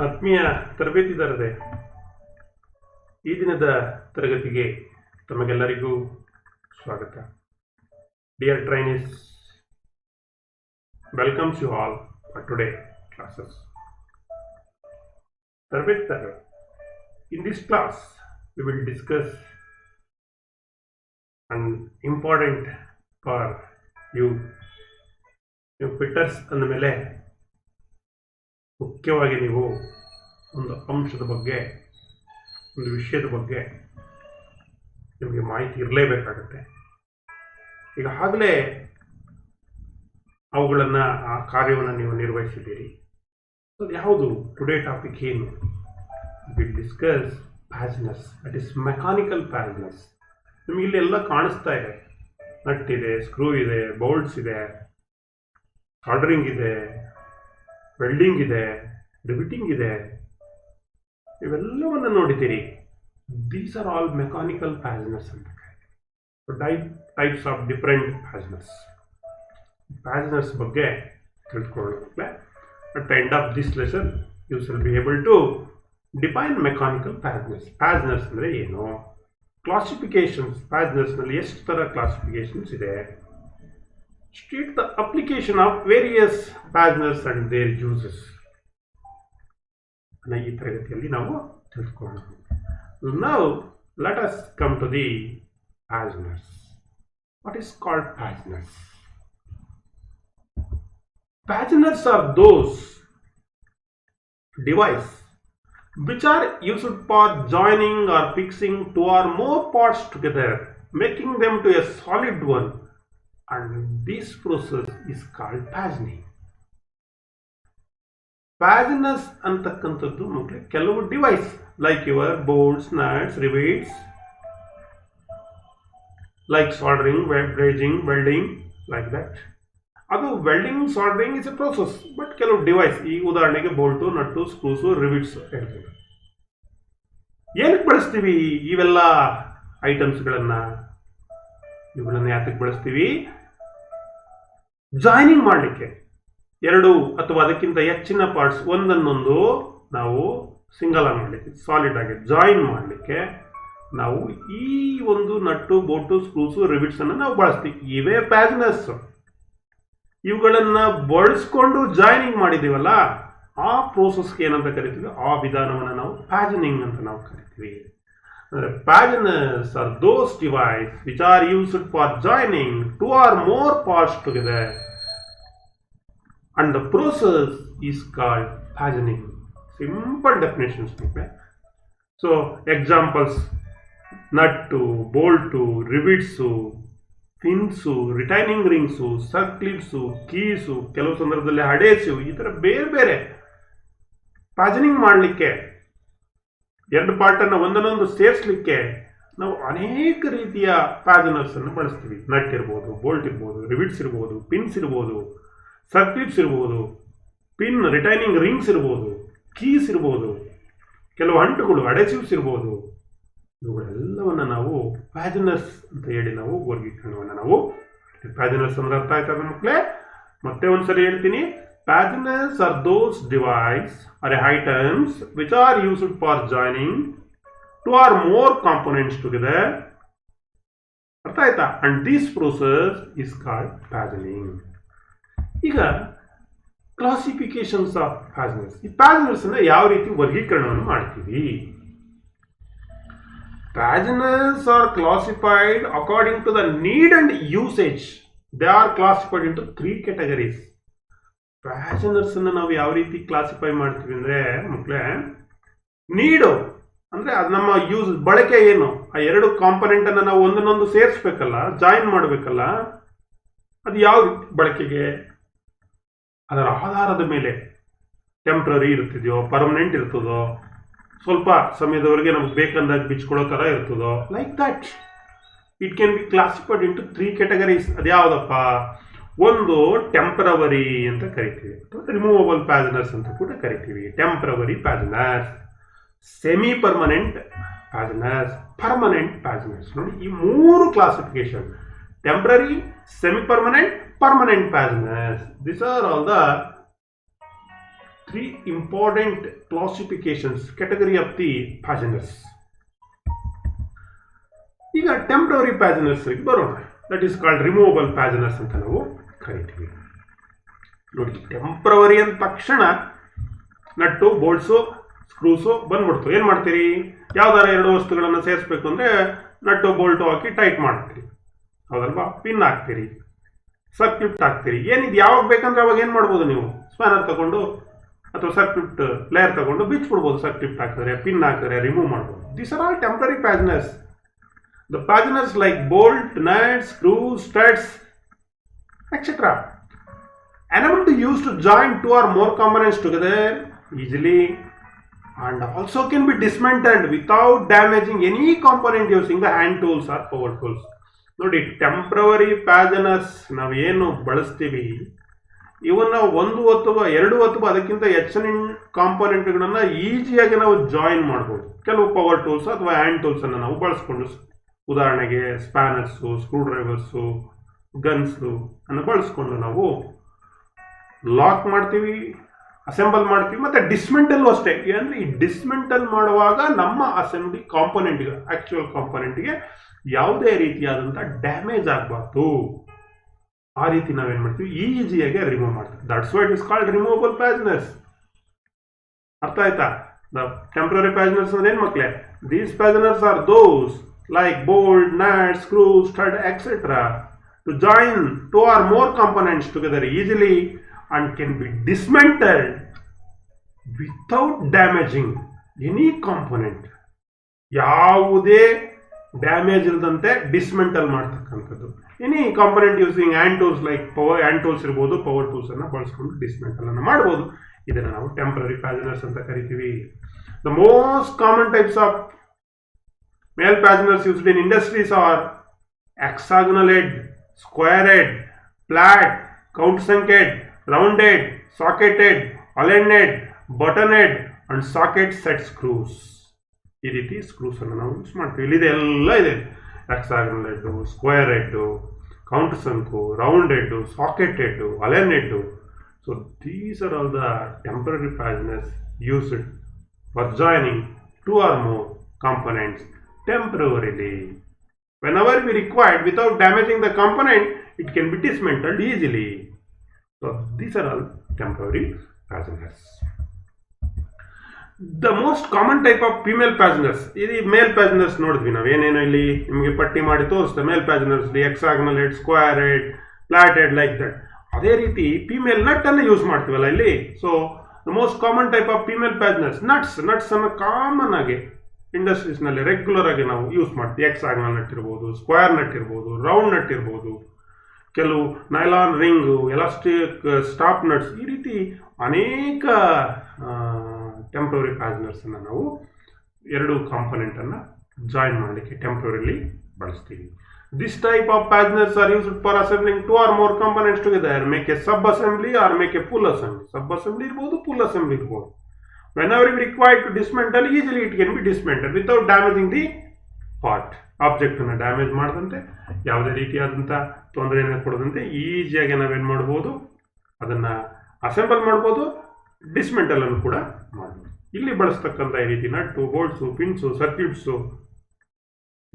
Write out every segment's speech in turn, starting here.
ಆತ್ಮೀಯ ತರಬೇತಿದಾರರೇ, ಈ ದಿನದ ತರಗತಿಗೆ ತಮಗೆಲ್ಲರಿಗೂ ಸ್ವಾಗತ. Dear trainees, welcomes you all for today classes. ತರಬೇತಿದಾರರೇ, in this class we will discuss an important for you. ನೀವು ಫಿಟ್ಟರ್ಸ್ ಅಂದ ಮೇಲೆ ಮುಖ್ಯವಾಗಿ ನೀವು ಒಂದು ಅಂಶದ ಬಗ್ಗೆ, ಒಂದು ವಿಷಯದ ಬಗ್ಗೆ ನಿಮಗೆ ಮಾಹಿತಿ ಇರಲೇಬೇಕಾಗುತ್ತೆ. ಈಗಾಗಲೇ ಅವುಗಳನ್ನು, ಆ ಕಾರ್ಯವನ್ನು ನೀವು ನಿರ್ವಹಿಸಿದ್ದೀರಿ. ಅದು ಯಾವುದು? ಟುಡೇ ಟಾಪಿಕ್ ಏನು? Will discuss fasteners, that is mechanical fasteners. ನಿಮಗೆ ಇಲ್ಲೆಲ್ಲ ಕಾಣಿಸ್ತಾ ಇದೆ. ನಟ್ ಇದೆ, ಸ್ಕ್ರೂ ಇದೆ, ಬೋಲ್ಟ್ಸ್ ಇದೆ, ಸಾಲ್ಡರಿಂಗ್ ಇದೆ, ವೆಲ್ಡಿಂಗ್ ಇದೆ, ರಿವಿಟಿಂಗ್ ಇದೆ, ಇವೆಲ್ಲವನ್ನು ನೋಡಿದ್ದೀರಿ. These are all mechanical fasteners ಅಂತ ಕರೀತೀವಿ. ಟೈಪ್ಸ್ ಆಫ್ ಡಿಫರೆಂಟ್ ಫ್ಯಾಸ್ನೆಸ್ ಬಗ್ಗೆ ತಿಳ್ಕೊಳ್ಳೋಕೆ at the end of this lesson you will be able to define mechanical fasteners. Fasteners ಅಂದರೆ ಏನು? ಕ್ಲಾಸಿಫಿಕೇಶನ್ಸ್, ಫ್ಯಾಸ್ನೆಸ್ನಲ್ಲಿ ಎಷ್ಟು ಥರ ಕ್ಲಾಸಿಫಿಕೇಶನ್ಸ್ ಇದೆ? State the application of various fasteners and their uses. ಈ ತರಗತಿಯಲ್ಲಿ ನಾವು ತಿಳ್ಕೊಳ್ಳೋಣ. Now let us come to the fasteners. What is called fasteners? Fasteners are those devices which are used for joining or fixing two or more parts together, making them to a solid one. And this process is called fastening. Fasteners ಅಂತಕ್ಕಂಥದ್ದು ಮಕ್ಕಳೇ ಕೆಲವು device like your bolts, nuts, rivets, like soldering, brazing, welding, like that. ಅದು welding, soldering is a process. But ಕೆಲವು device, ಈ ಉದಾಹರಣೆಗೆ Bolt, nut, ಸ್ಕ್ರೂಸು, rivets ಹೇಳ್ತೀವಿ. ಏನಕ್ಕೆ ಬಳಸ್ತೀವಿ ಇವೆಲ್ಲ ಐಟಮ್ಸ್ಗಳನ್ನು? ಇವುಗಳನ್ನು ಯಾತಕ್ಕೆ ಬಳಸ್ತೀವಿ? ಜಾಯ್ನಿಂಗ್ ಮಾಡಲಿಕ್ಕೆ. ಎರಡು ಅಥವಾ ಅದಕ್ಕಿಂತ ಹೆಚ್ಚಿನ ಪಾರ್ಟ್ಸ್ ಒಂದನ್ನೊಂದು ನಾವು ಸಿಂಗಲ್ ಆಗಿ ಮಾಡಲಿಕ್ಕೆ, ಸಾಲಿಡ್ ಆಗಿ ಜಾಯಿನ್ ಮಾಡಲಿಕ್ಕೆ ನಾವು ಈ ಒಂದು ನಟ್ಟು, ಬೋಟು, ಸ್ಕ್ರೂಸು, ರಿವಿಟ್ಸ್ ಅನ್ನು ನಾವು ಬಳಸ್ತೀವಿ. ಇವೇ ಫ್ಯಾಸ್ನೆಸ್. ಇವುಗಳನ್ನು ಬಳಸ್ಕೊಂಡು ಜಾಯ್ನಿಂಗ್ ಮಾಡಿದೀವಲ್ಲ, ಆ ಪ್ರೋಸೆಸ್ಗೆ ಏನಂತ ಕರಿತೀವಿ? ಆ ವಿಧಾನವನ್ನು ನಾವು ಫ್ಯಾಸ್ನಿಂಗ್ ಅಂತ ನಾವು ಕರಿತೀವಿ. Fasteners are those devices which are used for joining two or more parts together, and the process is called fastening. Simple definitions. So examples: nut, bolt, rivets, pins, retaining rings, circlips, keys, ಕೆಲವು ಸಂದರ್ಭದಲ್ಲಿ adhesive, ಈ ತರ ಬೇರೆ ಬೇರೆ fastening ಮಾಡಲಿಕ್ಕೆ, ಎರಡು ಪಾರ್ಟನ್ನು ಒಂದನ್ನೊಂದು ಸೇರಿಸಲಿಕ್ಕೆ ನಾವು ಅನೇಕ ರೀತಿಯ ಫ್ಯಾಸ್ನರ್ಸ್ ಅನ್ನು ಬಳಸ್ತೀವಿ. ನಟ್ ಇರ್ಬೋದು, ಬೋಲ್ಟ್ ಇರ್ಬೋದು, ರಿವಿಟ್ಸ್ ಇರ್ಬೋದು, ಪಿನ್ಸ್ ಇರ್ಬೋದು, ಸರ್ಕ್ಲಿಪ್ಸ್ ಇರ್ಬೋದು, ಪಿನ್ ರಿಟೈನಿಂಗ್ ರಿಂಗ್ಸ್ ಇರ್ಬೋದು, ಕೀಸ್ ಇರ್ಬೋದು, ಕೆಲವು ಅಂಟುಗಳು, ಅಡೆಸಿವ್ಸ್ ಇರ್ಬೋದು. ಇವುಗಳೆಲ್ಲವನ್ನು ನಾವು ಫ್ಯಾಸ್ನರ್ಸ್ ಅಂತ ಹೇಳಿ ನಾವು ವರ್ಗೀಕರಣವನ್ನು ನಾವು. ಫ್ಯಾಸ್ನರ್ಸ್ ಅಂದ್ರೆ ಅರ್ಥ ಆಯ್ತದ ಮಕ್ಕಳೇ? ಮತ್ತೆ ಒಂದ್ಸರಿ ಹೇಳ್ತೀನಿ. Fasteners are those devices or items which are used for joining two or more components together. ಅರ್ಥ ಆಯ್ತಾ? And this process is called fastening. ಈಗ ಕ್ಲಾಸಿಫಿಕೇಶನ್ಸ್ ಆಫ್ ಫ್ಯಾಸ್ನರ್ಸ್. ಈ ಫ್ಯಾಸ್ನರ್ಸ್ ಅನ್ನ ಯಾವ ರೀತಿ ವರ್ಗೀಕರಣವನ್ನು ಮಾಡ್ತೀವಿ? Fasteners are classified according to the need and usage. They are classified into 3 categories. ಫ್ಯಾಸ್ನರ್ಸ್ ಅನ್ನು ನಾವು ಯಾವ ರೀತಿ ಕ್ಲಾಸಿಫೈ ಮಾಡ್ತೀವಿ ಅಂದ್ರೆ ಮಕ್ಕಳೇ, ನೀಡು ಅಂದ್ರೆ ಅದು ನಮ್ಮ ಯೂಸ್, ಬಳಕೆ ಏನು? ಆ ಎರಡು ಕಾಂಪೊನೆಂಟ್ ಅನ್ನು ನಾವು ಒಂದನ್ನೊಂದು ಸೇರಿಸ್ಬೇಕಲ್ಲ, ಜಾಯಿನ್ ಮಾಡಬೇಕಲ್ಲ, ಅದು ಯಾವ ಬಳಕೆಗೆ? ಅದರ ಆಧಾರದ ಮೇಲೆ ಟೆಂಪ್ರರಿ ಇರ್ತಿದೆಯೋ, ಪರ್ಮನೆಂಟ್ ಇರ್ತದೋ, ಸ್ವಲ್ಪ ಸಮಯದವರೆಗೆ ನಮ್ಗೆ ಬೇಕಂದಾಗ ಬಿಚ್ಕೊಳ್ಳೋ ಥರ ಇರ್ತದೋ, like that. It can be classified into 3 categories. ಅದು ಯಾವುದಪ್ಪ? ಒಂದು ಟೆಂಪರವರಿ ಅಂತ ಕರಿತೀವಿ, ಅಥವಾ ರಿಮೂವಬಲ್ ಫ್ಯಾಸ್ನರ್ಸ್ ಅಂತ ಕೂಡ ಕರಿತೀವಿ. Temporary fasteners, semi permanent fasteners, permanent fasteners. ನೋಡಿ, ಈ 3 classification: temporary, semi permanent, permanent fasteners. These are all the three important classifications, category of the paginers. ಈಗ ಟೆಂಪ್ರವರಿ ಪ್ಯಾಜನರ್ಸ್ ಬರೋಣ. ದಟ್ ಈಸ್ ಕಾಲ್ಡ್ ರಿಮೂವಬಲ್ ಪ್ಯಾಜನರ್ಸ್ ಅಂತ ನಾವು ಕರಿತೀವಿ. ನೋಡಿ, ಟೆಂಪ್ರವರಿ ಅಂದ ತಕ್ಷಣ ನಟ್ಟು ಬೋಲ್ಟ್ಸು ಸ್ಕ್ರೂಸು ಬಂದ್ಬಿಡ್ತು. ಏನು ಮಾಡ್ತೀರಿ? ಯಾವ್ದಾರ ಎರಡು ವಸ್ತುಗಳನ್ನು ಸೇರಿಸ್ಬೇಕು ಅಂದರೆ ನಟ್ಟು ಬೋಲ್ಟು ಹಾಕಿ ಟೈಟ್ ಮಾಡ್ತೀರಿ, ಹೌದಲ್ವಾ? ಪಿನ್ ಹಾಕ್ತೀರಿ, ಸರ್ಕ್ಯೂಟ್ ಹಾಕ್ತೀರಿ. ಏನಿದು ಯಾವಾಗ ಬೇಕಂದ್ರೆ ಅವಾಗ ಏನು ಮಾಡ್ಬೋದು ನೀವು? ಸ್ಪ್ಯಾನರ್ ತಗೊಂಡು ಅಥವಾ ಸರ್ಕ್ಯೂಟ್ ಪ್ಲೇಯರ್ ತಗೊಂಡು ಬಿಚ್ಚಿಬಿಡ್ಬೋದು. ಸರ್ಕ್ಯೂಟ್ ಹಾಕಿದ್ರೆ, ಪಿನ್ ಹಾಕಿದ್ರೆ ರಿಮೂವ್ ಮಾಡ್ಬೋದು. These are all temporary fasteners. The paginers like bolt, nuts, screws, studs, etc. Unable to use to join two or more components together easily, and also can be dismantled without damaging any component using the hand tools or power tools. ನೋಡಿ, temporary ಪ್ಯಾಜನರ್ಸ್ ನಾವು ಏನು ಬಳಸ್ತೀವಿ, ಇವನ್ನ ಒಂದು ಅಥವಾ ಎರಡು ಅಥವಾ ಅದಕ್ಕಿಂತ ಹೆಚ್ಚಿನ ಕಾಂಪೊನೆಂಟ್ಗಳನ್ನು ಈಸಿಯಾಗಿ ನಾವು ಜಾಯಿನ್ ಮಾಡ್ಬೋದು. ಕೆಲವು ಪವರ್ ಟೂಲ್ಸ್ ಅಥವಾ ಹ್ಯಾಂಡ್ ಟೂಲ್ಸನ್ನು ನಾವು ಬಳಸ್ಕೊಂಡು, ಉದಾಹರಣೆಗೆ ಸ್ಪ್ಯಾನರ್ಸು, ಸ್ಕ್ರೂ ಡ್ರೈವರ್ಸು, ಗನ್ಸು ಅನ್ನು ಬಳಸ್ಕೊಂಡು ನಾವು ಲಾಕ್ ಮಾಡ್ತೀವಿ, ಅಸೆಂಬಲ್ ಮಾಡ್ತೀವಿ, ಮತ್ತು ಡಿಸ್ಮೆಂಟಲ್ಲು ಅಷ್ಟೇ. ಅಂದರೆ ಈ ಡಿಸ್ಮೆಂಟಲ್ ಮಾಡುವಾಗ ನಮ್ಮ ಅಸೆಂಬ್ಲಿ ಕಾಂಪೊನೆಂಟ್ಗೆ, ಆ್ಯಕ್ಚುಯಲ್ ಕಾಂಪೊನೆಂಟ್ಗೆ ಯಾವುದೇ ರೀತಿಯಾದಂಥ ಡ್ಯಾಮೇಜ್ ಆಗಬಾರ್ದು. ಆ ರೀತಿ ನಾವೇನು ಮಾಡ್ತೀವಿ? ಈಸಿಯಾಗಿ ರಿಮೂವ್ ಮಾಡ್ತೀವಿ. That's why it is called removable fasteners. ಅರ್ಥ ಆಯ್ತಾ? ದ ಟೆಂಪ್ರರಿ ಪ್ಯಾಜನರ್ಸ್ ಅಂದ್ರೆ ಏನು ಮಕ್ಕಳೇ? These fasteners are those like bolt, nut, screw, stud, etc. to join two or more components together easily and can be dismantled without damaging any component. ಯಾವುದೇ damage ಇಲ್ಲದಂತೆ dismantle ಮಾಡ್ತಕ್ಕಂಥದ್ದು. Any component using hand tools, like hand tools ಇರ್ಬೋದು, power tools ಅನ್ನು ಬಳಸ್ಕೊಂಡು dismantle ಅನ್ನು ಮಾಡ್ಬೋದು. ಇದನ್ನು ನಾವು ಟೆಂಪ್ರರಿ ಪ್ಯಾಜನರ್ಸ್ ಅಂತ ಕರಿತೀವಿ. The most common types of male paginers used in industries are hexagonal head, square head, flat, countersunk head, round head, socket head, allen head, button head and socket set screws. ಈ ರೀತಿ screws ಅನ್ನು ನಾವು use ಮಾಡ್ತೀವಿ. ಇಲ್ಲಿ ಎಲ್ಲ ಇದೆ: hexagonal head, square head, countersunk, round head, socket head, allen head. So these are all the temporary paginers used for joining two or more components temporarily. Whenever we required, without damaging the component, it can be dismantled easily. So these are all temporary paginers. The most common type of female paginers, ఇది ಮೇಲ್ ಪ್ಯಾಜನರ್ಸ್ ನೋಡಿದ್ವಿ ನಾವು. ಏನೇನು ಇಲ್ಲಿ ನಿಮಗೆ ಪಟ್ಟಿ ಮಾಡಿ ತೋರಿಸ್ತೆ. Male fasteners hexagonal head, square head, flat head, like that. ಅದೇ ರೀತಿ ಫಿಮೇಲ್ ನಟ್ ಅನ್ನು ಯೂಸ್ ಮಾಡ್ತೀವಲ್ಲ ಇಲ್ಲಿ. So the most common type of female fasteners nuts ಅನ್ನು ಕಾಮನ್ ಆಗಿ ಇಂಡಸ್ಟ್ರೀಸ್ನಲ್ಲಿ ರೆಗ್ಯುಲರ್ ಆಗಿ ನಾವು ಯೂಸ್ ಮಾಡ್ತೀವಿ. ಹೆಕ್ಸಾಗನಲ್ ನಟ್ ಇರ್ಬೋದು, ಸ್ಕ್ವೇರ್ ನಟ್ ಇರ್ಬೋದು, ರೌಂಡ್ ನಟ್ ಇರ್ಬೋದು, ಕೆಲವು nylon ring, elastic stop nuts, ಈ ರೀತಿ ಅನೇಕ ಟೆಂಪ್ರರಿ ಪ್ಯಾಜನರ್ಸನ್ನು ನಾವು ಎರಡು ಕಾಂಪೊನೆಂಟನ್ನು ಜಾಯಿನ್ ಮಾಡಲಿಕ್ಕೆ ಟೆಂಪ್ರರಿಲಿ ಬಳಸ್ತೀವಿ. This type of fasteners are used for assembling two or more components together, make a sub assembly or make a full assembly. Sub assembly ಇರ್ಬೋದು, full assembly ಇರ್ಬೋದು. Whenever we required to dismantle, easily it can be dismantled without damaging the part. Object ಅನ್ನು damage ಮಾಡದಂತೆ, ಯಾವುದೇ ರೀತಿಯಾದಂಥ ತೊಂದರೆಯನ್ನು ಕೊಡದಂತೆ ಈಸಿಯಾಗಿ ನಾವೇನು ಮಾಡ್ಬೋದು? ಅದನ್ನು ಅಸೆಂಬಲ್ ಮಾಡ್ಬೋದು, ಡಿಸ್ಮೆಂಟಲ್ ಅನ್ನು ಕೂಡ ಮಾಡ್ಬೋದು. ಇಲ್ಲಿ ಬಳಸ್ತಕ್ಕಂಥ ಈ ರೀತಿ ನಟ್ಟು, ಬೋಲ್ಟ್ಸು, ಪಿನ್ಸು, ಸರ್ಕ್ಯೂಟ್ಸು,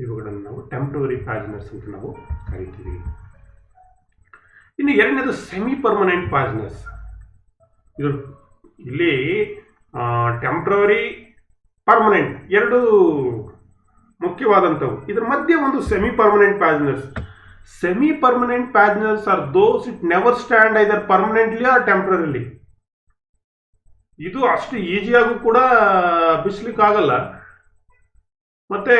ಇವುಗಳನ್ನು ನಾವು ಟೆಂಪ್ರರಿ ಪ್ಯಾಜನರ್ಸ್ ಅಂತ ನಾವು ಕರಿತೀವಿ. ಇನ್ನು ಎರಡನೇದು ಸೆಮಿ ಪರ್ಮನೆಂಟ್ ಪ್ಯಾಜನರ್ಸ್. ಇದು ಇಲ್ಲಿ ಟೆಂಪ್ರವರಿ, ಪರ್ಮನೆಂಟ್ ಎರಡು ಮುಖ್ಯವಾದಂಥವು. ಇದರ ಮಧ್ಯೆ ಒಂದು semi permanent fasteners. Semi permanent fasteners are those it never stand either permanently or temporarily. ಇದು ಅಷ್ಟು ಈಸಿಯಾಗೂ ಕೂಡ ಬಿಸ್ಲಿಕ್ಕಾಗಲ್ಲ, ಮತ್ತೆ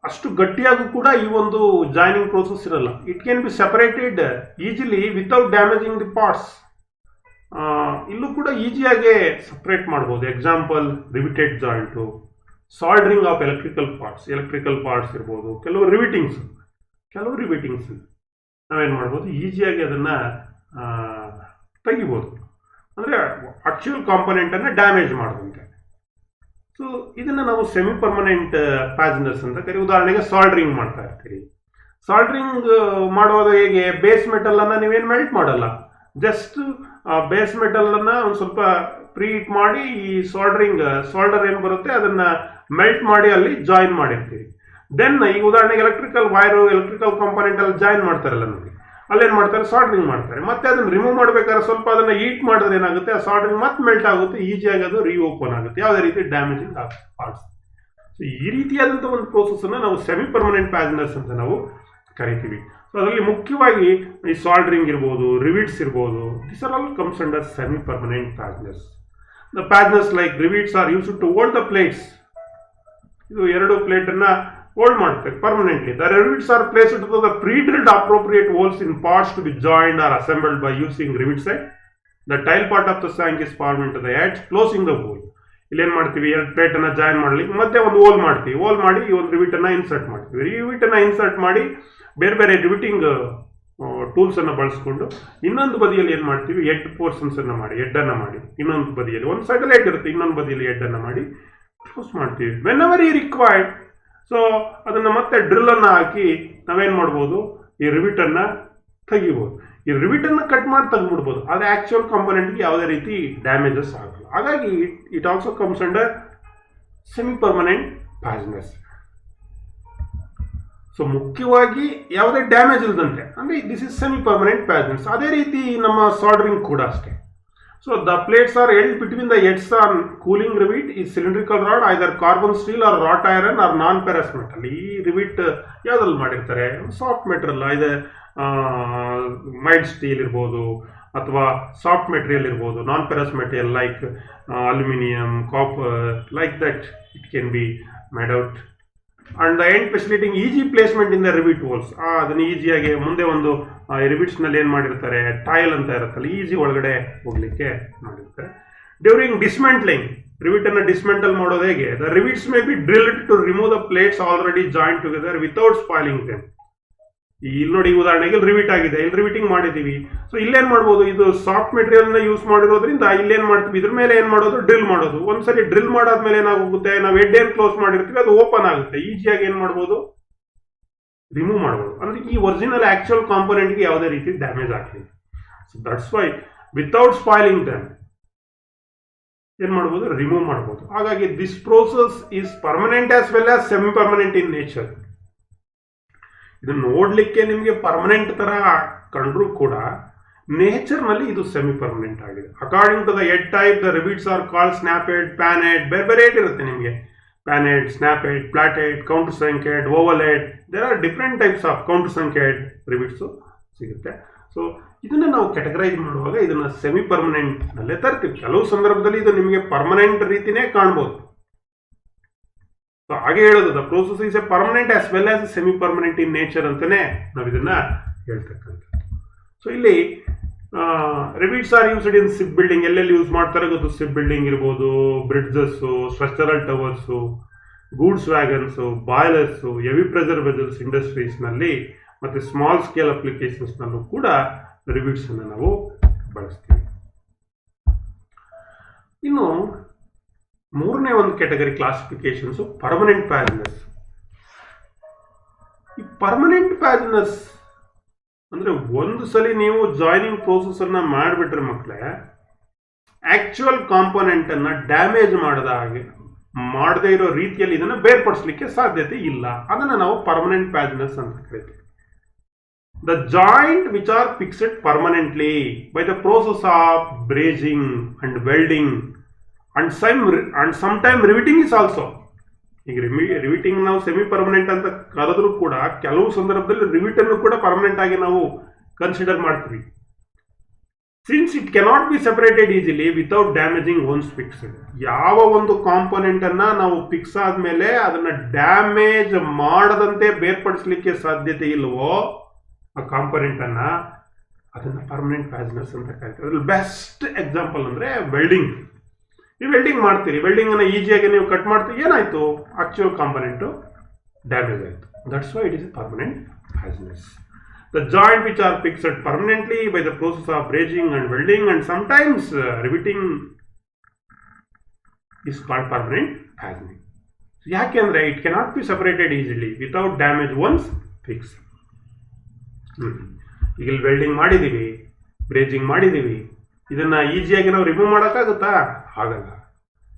ಅಷ್ಟು ಗಟ್ಟಿಯಾಗೂ ಕೂಡ ಈ ಒಂದು ಜಾಯ್ನಿಂಗ್ ಪ್ರೋಸೆಸ್ ಇರಲ್ಲ. It can B separated easily without damaging the parts. ಇಲ್ಲೂ ಕೂಡ ಈಸಿಯಾಗಿ ಸಪ್ರೇಟ್ ಮಾಡ್ಬೋದು. Example riveted joint, soldering of electrical parts ಇರ್ಬೋದು, ಕೆಲವು ರಿವಿಟಿಂಗ್ಸ್ ನಾವೇನು ಮಾಡ್ಬೋದು? ಈಸಿಯಾಗಿ ಅದನ್ನು ತೆಗಿಬೋದು, ಅಂದರೆ ಆಕ್ಚುಯಲ್ ಕಾಂಪೊನೆಂಟನ್ನು ಡ್ಯಾಮೇಜ್ ಮಾಡದಂತೆ. ಸೊ ಇದನ್ನು ನಾವು ಸೆಮಿ ಪರ್ಮನೆಂಟ್ ಪ್ಯಾಜನರ್ಸ್ ಅಂತ ಕರಿ. ಉದಾಹರಣೆಗೆ ಸಾಲ್ಡ್ರಿಂಗ್ ಮಾಡ್ತಾ ಇರ್ತೀರಿ. ಸಾಲ್ಡ್ರಿಂಗ್ ಮಾಡೋದು ಹೇಗೆ? ಬೇಸ್ ಮೆಟಲನ್ನು ನೀವೇನು ಮೆಲ್ಟ್ ಮಾಡಲ್ಲ, ಜಸ್ಟ್ ಬೇಸ್ ಮೆಟಲನ್ನು ಒಂದು ಸ್ವಲ್ಪ ಪ್ರೀ ಹೀಟ್ ಮಾಡಿ ಈ ಸಾಲ್ಡರ್ ಏನು ಬರುತ್ತೆ ಅದನ್ನ ಮೆಲ್ಟ್ ಮಾಡಿ ಅಲ್ಲಿ ಜಾಯಿನ್ ಮಾಡಿರ್ತೀವಿ. ದೆನ್ ಈಗ ಉದಾಹರಣೆಗೆ ಎಲೆಕ್ಟ್ರಿಕಲ್ ವೈರು ಎಲೆಕ್ಟ್ರಿಕಲ್ ಕಾಂಪೋನೆಂಟ್ ಅಲ್ಲಿ ಜಾಯಿನ್ ಮಾಡ್ತಾರಲ್ಲ ನೋಡಿ, ಅಲ್ಲೇನು ಮಾಡ್ತಾರೆ ಸಾಲ್ಡರಿಂಗ್ ಮಾಡ್ತಾರೆ. ಮತ್ತೆ ಅದನ್ನ ರಿಮೂವ್ ಮಾಡ್ಬೇಕಾದ್ರೆ ಸ್ವಲ್ಪ ಅದನ್ನ ಹೀಟ್ ಮಾಡಿದ್ರೆ ಏನಾಗುತ್ತೆ, ಆ ಸಾಲ್ಡರಿಂಗ್ ಮತ್ತೆ ಮೆಲ್ಟ್ ಆಗುತ್ತೆ, ಈಸಿಯಾಗಿ ಅದು ರೀಓಪನ್ ಆಗುತ್ತೆ, ಯಾವುದೇ ರೀತಿ ಡ್ಯಾಮೇಜಿಂಗ್ ಪಾರ್ಟ್ಸ್. ಸೊ ಈ ರೀತಿಯಾದಂಥ ಒಂದು ಪ್ರೋಸೆಸ್ ಅನ್ನು ನಾವು ಸೆಮಿ ಪರ್ಮನೆಂಟ್ ಪ್ಯಾಜನರ್ಸ್ ಅಂತ ನಾವು ಕರಿತೀವಿ. ಸೊ ಅದರಲ್ಲಿ ಮುಖ್ಯವಾಗಿ ಈ ಸಾಲ್ಡರಿಂಗ್ ಇರ್ಬೋದು, ರಿವಿಟ್ಸ್ ಇರ್ಬೋದು, this are all comes under semi permanent fasteners. The fasteners like rivets are used to hold the plates. ಇದು ಎರಡು ಪ್ಲೇಟ್ ಅನ್ನ ಹೋಲ್ಡ್ ಮಾಡುತ್ತೆ permanently. The rivets are placed to the pre-drilled appropriate holes in parts to be joined or assembled by using rivet side. The tail part of the shank is form into the edge closing the hole. ಇಲ್ಲೇನು ಮಾಡ್ತೀವಿ, ಎರಡು plate ಅನ್ನ join ಮಾಡ್ಲಿಕ್ಕೆ ಮತ್ತೆ ಒಂದು hole ಮಾಡ್ತೀವಿ. Hole ಮಾಡಿ ಈ ಒಂದು ರಿವಿಟ್ ಅನ್ನ ಇನ್ಸರ್ಟ್ ಮಾಡ್ತೀವಿ. ರಿವಿಟ್ ಅನ್ನ ಇನ್ಸರ್ಟ್ ಮಾಡಿ ಬೇರೆ ಬೇರೆ ರಿವಿಟಿಂಗ್ ಟೂಲ್ಸ್ ಅನ್ನ ಬಳಸ್ಕೊಂಡು ಇನ್ನೊಂದು ಬದಿಯಲ್ಲಿ ಏನು ಮಾಡ್ತೀವಿ, ಎಡ್ ಪೋರ್ಷನ್ಸ್ ಅನ್ನ ಮಾಡಿ, ಎಡ್ ಅನ್ನ ಮಾಡಿ, ಇನ್ನೊಂದು ಬದಿಯಲ್ಲಿ ಒಂದು ಸೈಡಲ್ಲಿ ಎಡ್ ಇರುತ್ತೆ, ಇನ್ನೊಂದು ಬದಿಯಲ್ಲಿ ಎಡ್ ಅನ್ನ ಮಾಡಿ ಕ್ಲೋಸ್ ಮಾಡ್ತೀವಿ. ವೆನ್ ಎವರ್ ಈ ರಿಕ್ವೈರ್ಡ್. ಸೊ ಅದನ್ನ ಮತ್ತೆ ಡ್ರಿಲ್ ಅನ್ನ ಹಾಕಿ ನಾವೇನ್ ಮಾಡ್ಬೋದು, ಈ ರಿವಿಟ್ ಅನ್ನ ತೆಗಿಬಹುದು. ಈ ರಿವಿಟ್ ಅನ್ನ ಕಟ್ ಮಾಡಿ ತೆಗೆದ್ಬಿಡ್ಬೋದು. ಅದು ಆಕ್ಚುಯಲ್ ಕಾಂಪೋನೆಂಟ್ಗೆ ಯಾವುದೇ ರೀತಿ ಡ್ಯಾಮೇಜಸ್ ಆಗಲ್ಲ. ಹಾಗಾಗಿ it also comes under semi permanent fasteners. So ಮುಖ್ಯವಾಗಿ ಯಾವುದೇ ಡ್ಯಾಮೇಜ್ ಇಲ್ಲದಂತೆ ಅಂದ್ರೆ this is semi permanent fasteners. ಅದೇ ರೀತಿ ನಮ್ಮ ಸಾಲ್ಡರಿಂಗ್ ಕೂಡ ಅಷ್ಟೇ. So the plates are held between the heads on cooling rivet is cylindrical rod, either carbon steel or wrought iron or non-ferrous metal. ಈ ರಿವಿಟ್ ಯಾವ್ದ್ರಲ್ಲಿ ಮಾಡಿರ್ತಾರೆ, ಸಾಫ್ಟ್ ಮೆಟೀರಿಯಲ್, ಇದೆ mild steel ಇರ್ಬೋದು ಅಥವಾ ಸಾಫ್ಟ್ ಮೆಟೀರಿಯಲ್ ಇರ್ಬೋದು, non ferrous material like aluminium, copper, like that it can be made out. And the end facilitating easy placement in the rivet holes. ಅದನ್ನು ಈಸಿಯಾಗಿ ಮುಂದೆ ಒಂದು ರಿವಿಟ್ಸ್ನಲ್ಲಿ ಏನು ಮಾಡಿರ್ತಾರೆ, ಟೈಲ್ ಅಂತ ಇರುತ್ತಲ್ಲ, ಈಸಿ ಒಳಗಡೆ ಹೋಗ್ಲಿಕ್ಕೆ ಮಾಡಿರ್ತಾರೆ. ಡ್ಯೂರಿಂಗ್ ಡಿಸ್ಮೆಂಟ್ಲಿಂಗ್, ರಿವಿಟ್ ಅನ್ನು ಡಿಸ್ಮೆಂಟಲ್ ಮಾಡೋದು ಹೇಗೆ, the rivets may be drilled to remove the plates already joint together without spoiling them. ಇಲ್ಲಿ ನೋಡಿ ಉದಾಹರಣೆಗೆ ಇಲ್ಲಿ ರಿವಿಟ್ ಆಗಿದೆ, ಇಲ್ಲಿ ರಿವಿಟಿಂಗ್ ಮಾಡಿದೀವಿ. ಸೊ ಇಲ್ಲೇನ್ ಮಾಡ್ಬೋದು, ಇದು ಸಾಫ್ಟ್ ಮೆಟೀರಿಯಲ್ ನ ಯೂಸ್ ಮಾಡಿರೋದ್ರಿಂದ ಇಲ್ಲೇನ್ ಮಾಡ್ತೀವಿ, ಇದ್ರ ಮೇಲೆ ಏನ್ ಮಾಡೋದು, ಡ್ರಿಲ್ ಮಾಡೋದು. ಒಂದ್ಸರಿ ಡ್ರಿಲ್ ಮಾಡಾದ್ಮೇಲೆ ಏನಾಗುತ್ತೆ, ನಾವು ಹೆಡ್ ಏನ್ ಕ್ಲೋಸ್ ಮಾಡಿರ್ತೀವಿ ಅದು ಓಪನ್ ಆಗುತ್ತೆ, ಈಸಿಯಾಗಿ ಏನ್ ಮಾಡ್ಬೋದು, ರಿಮೂವ್ ಮಾಡ್ಬೋದು. ಅಂದ್ರೆ ಈ ಒರಿಜಿನಲ್ ಆಕ್ಚುಯಲ್ ಕಾಂಪೋನೆಂಟ್ಗೆ ಯಾವುದೇ ರೀತಿ ಡ್ಯಾಮೇಜ್ ಆಗಲಿಲ್ಲ. So that's why without spoiling them ಏನ್ ಮಾಡ್ಬೋದು, ರಿಮೂವ್ ಮಾಡ್ಬೋದು. ಹಾಗಾಗಿ this process is permanent as well as semi permanent in nature. ಇದು ನೋಡ್ಲಿಕ್ಕೆ ನಿಮಗೆ ಪರ್ಮನೆಂಟ್ ತರ ಕಂಡ್ರೂ ಕೂಡ ನೇಚರ್ ನಲ್ಲಿ ಇದು ಸೆಮಿ ಪರ್ಮನೆಂಟ್ ಆಗಿದೆ. According to the head type the rivets are called snap head, pan head, ಬೇರೆ ಬೇರೆ ಹೆಡ್ ಇರುತ್ತೆ ನಿಮಗೆ. Pan head, snap head, flat head, countersunk head, oval head, there are different types of countersunk head rivets ಸಿಗುತ್ತೆ. So ಇದನ್ನ ನಾವು categorise ಮಾಡುವಾಗ ಇದನ್ನ semi permanent ನಲ್ಲೇ ತರ್ತೀವಿ. ಕೆಲವು ಸಂದರ್ಭದಲ್ಲಿ ಇದು ನಿಮಗೆ ಪರ್ಮನೆಂಟ್ ರೀತಿನೇ ಕಾಣ್ಬೋದು. ಹಾಗೆ ಹೇಳೋದು the process is a permanent as well as semi permanent in nature ಅಂತಾನೆ ನಾವು ಇದನ್ನ ಹೇಳ್ತಕ್ಕಂಥದ್ದು. ಸೊ ಇಲ್ಲಿ rivets are used in ship building. ಎಲ್ಲೆಲ್ಲಿ ಯೂಸ್ ಮಾಡ್ತಾರೆ ಗೊತ್ತು, ಸಿಪ್ ಬಿಲ್ಡಿಂಗ್ ಇರ್ಬೋದು, bridges, structural towers, goods wagons, boilers, heavy pressure vessels industries ನಲ್ಲಿ ಮತ್ತೆ ಸ್ಮಾಲ್ ಸ್ಕೇಲ್ ಅಪ್ಲಿಕೇಶನ್ಸ್ ನಲ್ಲೂ ಕೂಡ ರಿವಿಟ್ಸ್ ಅನ್ನು ನಾವು ಬಳಸ್ತೀವಿ. ಇನ್ನು ಮೂರನೇ ಒಂದು ಕ್ಯಾಟಗರಿ ಕ್ಲಾಸಿಫಿಕೇಶನ್ಸ್ ಪರ್ಮನೆಂಟ್ ಪ್ಯಾಜನರ್ಸ್. ಈ ಪರ್ಮನೆಂಟ್ ಪ್ಯಾಜನರ್ಸ್ ಅಂದ್ರೆ ಒಂದು ಸಲ ನೀವು ಜಾಯಿನಿಂಗ್ ಪ್ರೋಸೆಸ್ ಅನ್ನ ಮಾಡಿಬಿಟ್ರೆ ಮಕ್ಕಳೇ, ಆಕ್ಚುಯಲ್ ಕಾಂಪೋನೆಂಟ್ ಅನ್ನ ಡ್ಯಾಮೇಜ್ ಮಾಡದೇ ಇರೋ ರೀತಿಯಲ್ಲಿ ಇದನ್ನ ಬೇರ್ಪಡಿಸಲಿಕ್ಕೆ ಸಾಧ್ಯತೆ ಇಲ್ಲ. ಅದನ್ನ ನಾವು ಪರ್ಮನೆಂಟ್ ಪ್ಯಾಜನರ್ಸ್ ಅಂತ ಕರಿತೀವಿ. The joint which are fixed permanently by the process of brazing and welding and sometime riveting is also. ಈಗ ರಿವಿಟಿಂಗ್ ನಾವು ಸೆಮಿ ಪರ್ಮನೆಂಟ್ ಅಂತ ಕರೆದ್ರೂ ಕೂಡ ಕೆಲವು ಸಂದರ್ಭದಲ್ಲಿ ರಿವಿಟ್ ಅನ್ನು ಕೂಡ ಪರ್ಮನೆಂಟ್ ಆಗಿ ನಾವು ಕನ್ಸಿಡರ್ ಮಾಡ್ತೀವಿ. Since it cannot be separated easily without damaging once fixed. ಯಾವ ಒಂದು ಕಾಂಪೋನೆಂಟ್ ಅನ್ನ ನಾವು ಫಿಕ್ಸ್ ಆದ್ಮೇಲೆ ಅದನ್ನ ಡ್ಯಾಮೇಜ್ ಮಾಡದಂತೆ ಬೇರ್ಪಡಿಸಲಿಕ್ಕೆ ಸಾಧ್ಯತೆ ಇಲ್ವೋ ಆ ಕಾಂಪೋನೆಂಟ್ ಅನ್ನ, ಅದನ್ನ ಪರ್ಮನೆಂಟ್ ಪ್ಯಾಜನರ್ಸ್ ಅಂತ ಕರಿತೀವಿ. ಅದ್ರಲ್ಲಿ ಬೆಸ್ಟ್ ಎಕ್ಸಾಂಪಲ್ ಅಂದ್ರೆ ವೆಲ್ಡಿಂಗ್. ನೀವು ವೆಲ್ಡಿಂಗ್ ಮಾಡ್ತೀರಿ, ವೆಲ್ಡಿಂಗ್ ಅನ್ನ ಈಸಿಯಾಗಿ ನೀವು ಕಟ್ ಮಾಡ್ತೀವಿ, ಏನಾಯ್ತು, ಆಕ್ಚುಯಲ್ ಕಾಂಪೋನೆಂಟ್ ಡ್ಯಾಮೇಜ್ ಆಯಿತು. That's why it is permanent fasteners. The joint which are fixed permanently by the process of brazing and welding and sometimes riveting is called permanent fastening. So ಯಾಕೆಂದ್ರೆ it cannot be separated easily without damage once fixed. ಈಗ welding ಮಾಡಿದೀವಿ, ಬ್ರೇಜಿಂಗ್ ಮಾಡಿದೀವಿ, ಇದನ್ನ ಈಸಿಯಾಗಿ ನಾವು remove ಮಾಡೋಕ್ಕಾಗುತ್ತಾ? ಆಗಲ್ಲ.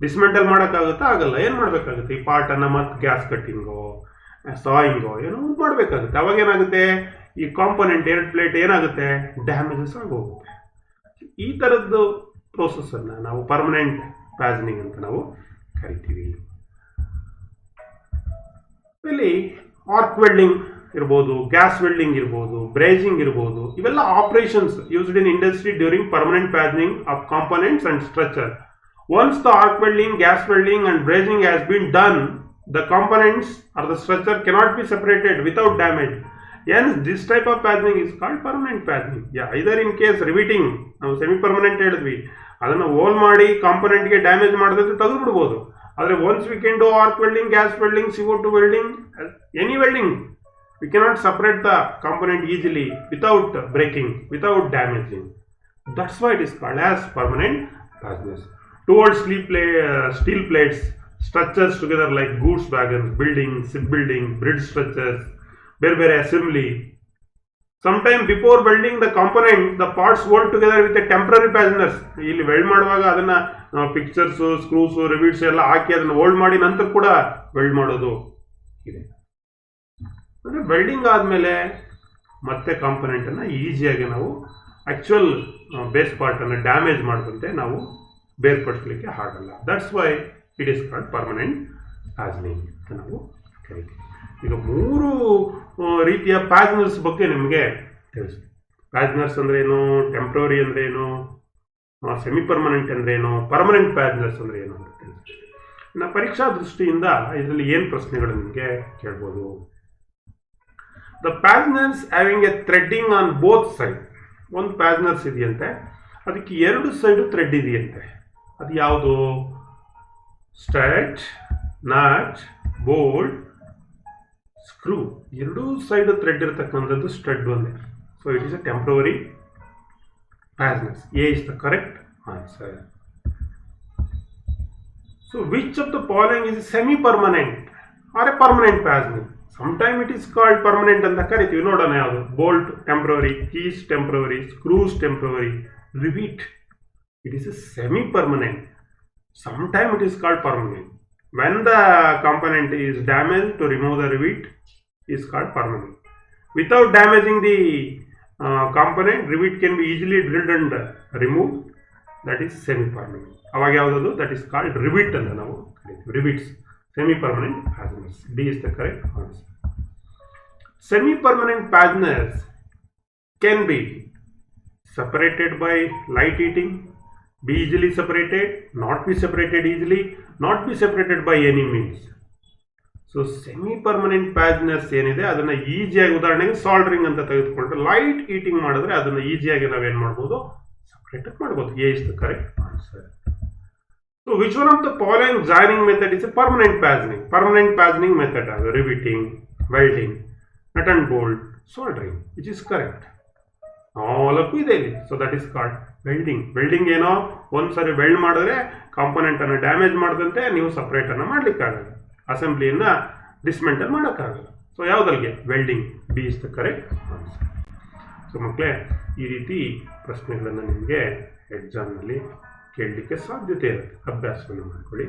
Dismantle ಮಾಡೋಕ್ಕಾಗುತ್ತಾ? ಆಗಲ್ಲ. ಏನು ಮಾಡಬೇಕಾಗುತ್ತೆ? ಈ ಪಾರ್ಟನ್ನು ಮತ್ತೆ ಗ್ಯಾಸ್ ಕಟ್ಟಿಂಗೋ ಸಾಯಿಂಗೋ ಏನೋ ಮಾಡಬೇಕಾಗುತ್ತೆ. ಅವಾಗ ಏನಾಗುತ್ತೆ? ಈ ಕಾಂಪೊನೆಂಟ್ ಎರಡು ಪ್ಲೇಟ್ ಏನಾಗುತ್ತೆ? ಡ್ಯಾಮೇಜಸ್ ಆಗೋಗುತ್ತೆ. ಈ ಥರದ್ದು ಪ್ರೋಸೆಸ್ಸನ್ನು ನಾವು ಪರ್ಮನೆಂಟ್ ಪ್ಯಾಸನಿಂಗ್ ಅಂತ ನಾವು ಕರಿತೀವಿ. ಇಲ್ಲಿ ಆರ್ಕ್ ವೆಲ್ಡಿಂಗ್ ಇರ್ಬೋದು, ಗ್ಯಾಸ್ ವೆಲ್ಡಿಂಗ್ ಇರ್ಬೋದು, ಬ್ರೇಜಿಂಗ್ ಇರ್ಬೋದು, ಇವೆಲ್ಲ operations used in industry during permanent fastening of components and structure. Once the arc welding, gas welding and brazing has been done, the components or the structure cannot be separated without damage. Hence, this type of fastening is called permanent fastening. Yeah, either in case riveting, ನಾವು semi permanent ಹೇಳಿದ್ವಿ, ಅದನ್ನು hole ಮಾಡಿ ಕಾಂಪೊನೆಂಟ್ಗೆ damage ಮಾಡಿದ್ರೆ ತೆಗೆದುಬಿಡ್ಬೋದು. ಆದರೆ once we can do arc welding, gas welding, CO2 welding, any welding, we cannot separate the component easily without breaking, without damaging. That's why it is called as permanent fasteners. Two old steel plates, structures together like goods wagons, buildings, shipbuilding, bridge structures, ಬೇರೆ assembly. Sometime before welding the component, the parts hold together with a temporary fasteners. ಇಲ್ಲಿ weld ಮಾಡುವಾಗ ಅದನ್ನ pictures, screws, rivets ಎಲ್ಲ ಹಾಕಿ ಅದನ್ನ hold ಮಾಡಿ ನಂತರ ಕೂಡ weld ಮಾಡೋದು ಇದೆ. ಅಂದರೆ ವೆಲ್ಡಿಂಗ್ ಆದಮೇಲೆ ಮತ್ತೆ ಕಾಂಪೊನೆಂಟನ್ನು ಈಸಿಯಾಗಿ ನಾವು ಆ್ಯಕ್ಚುಯಲ್ ಬೇಸ್ ಪಾರ್ಟನ್ನು ಡ್ಯಾಮೇಜ್ ಮಾಡಿದಂತೆ ನಾವು ಬೇರ್ಪಡಿಸಲಿಕ್ಕೆ ಆಗಲ್ಲ. That's why it is called permanent fastening ಅಂತ ನಾವು ಕರಿತೀವಿ. ಈಗ 3 ರೀತಿಯ ಪ್ಯಾಸನರ್ಸ್ ಬಗ್ಗೆ ನಿಮಗೆ ತಿಳಿಸ್ತೀವಿ. ಪ್ಯಾಸನರ್ಸ್ ಅಂದ್ರೆ ಏನು, ಟೆಂಪ್ರವರಿ ಅಂದ್ರೆ ಏನು, ಸೆಮಿ ಪರ್ಮನೆಂಟ್ ಅಂದ್ರೆ ಏನು, ಪರ್ಮನೆಂಟ್ ಪ್ಯಾಸನರ್ಸ್ ಅಂದ್ರೆ ಏನು ಅಂತ ತಿಳಿಸ್ತೀವಿ. ಇನ್ನು ಪರೀಕ್ಷಾ ದೃಷ್ಟಿಯಿಂದ ಇದರಲ್ಲಿ ಏನು ಪ್ರಶ್ನೆಗಳು ನಿಮಗೆ ಕೇಳ್ಬೋದು? The fasteners having a threading on both side. ಒಂದು ಪ್ಯಾಸನರ್ಸ್ ಇದೆಯಂತೆ, ಅದಕ್ಕೆ 2 ಸೈಡು ಥ್ರೆಡ್ ಇದೆಯಂತೆ. ಅದು ಯಾವುದು? Stud, nut, bolt, screw, 2 side thread ಇರತಕ್ಕಂಥದ್ದು ಸ್ಟಡ್ ಒಂದೇ. So it is a temporary fasteners. A is the correct answer. So which of the following is semi permanent or a permanent fastening? Sometime it is called permanent ಅಂತ ಕರಿತೀವಿ. ನೋಡೋಣ ಯಾವುದು? Bolt temporary, keys temporary, screws temporary, rivet it is a semi permanent. Sometime it is called permanent. When the component is damaged, to remove the rivet is called permanent. Without damaging the component, rivet can be easily drilled and removed. That is semi permanent. ಅವಾಗ ಯಾವುದದು? That is called rivet ಅಂತ ನಾವು ಕರೀತೀವಿ. rivets, semi permanent fasteners. D is the correct answer. Semi permanent fasteners can be separated by light heating, be easily separated, not be separated easily, not be separated by any means. So semi permanent fasteners ಏನಿದೆ ಅದನ್ನು ಈಸಿಯಾಗಿ, ಉದಾಹರಣೆಗೆ soldering ಅಂತ ತೆಗೆದುಕೊಂಡ್ರೆ light heating ಮಾಡಿದ್ರೆ ಅದನ್ನು ಈಸಿಯಾಗಿ ನಾವೇನು ಮಾಡ್ಬೋದು? ಸಪ್ರೇಟ್ ಮಾಡ್ಬೋದು. A is the correct answer. So which one of the following joining method is a permanent fastening? Permanent fastening method ಅದು riveting, welding, nut and bolt, soldering. Which is correct? ನಾಲ್ಕು ಇದೆ ಇಲ್ಲಿ. So that is called welding. Welding ಏನೋ ಒಂದ್ಸರಿ weld ಮಾಡಿದ್ರೆ ಕಾಂಪೊನೆಂಟನ್ನು damage ಮಾಡಿದಂತೆ ನೀವು ಸಪ್ರೇಟನ್ನು ಮಾಡಲಿಕ್ಕಾಗಲ್ಲ, ಅಸೆಂಬ್ಲಿಯನ್ನು ಡಿಸ್ಮೆಂಟಲ್ ಮಾಡೋಕ್ಕಾಗಲ್ಲ. ಸೊ ಯಾವುದಲ್ಲಿಗೆ? Welding. B is the correct answer. So ಮಕ್ಕಳೇ, ಈ ರೀತಿ ಪ್ರಶ್ನೆಗಳನ್ನು ನಿಮಗೆ ಎಕ್ಸಾಮ್ನಲ್ಲಿ ಕೇಳಲಿಕ್ಕೆ ಸಾಧ್ಯತೆ ಇರುತ್ತೆ. ಅಭ್ಯಾಸವನ್ನು ಮಾಡಿಕೊಳ್ಳಿ.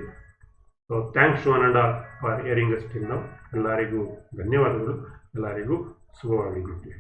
So thanks to one and all for hearing us till now. ಎಲ್ಲರಿಗೂ ಧನ್ಯವಾದಗಳು. ಎಲ್ಲರಿಗೂ ಶುಭವಾಗಲಿ.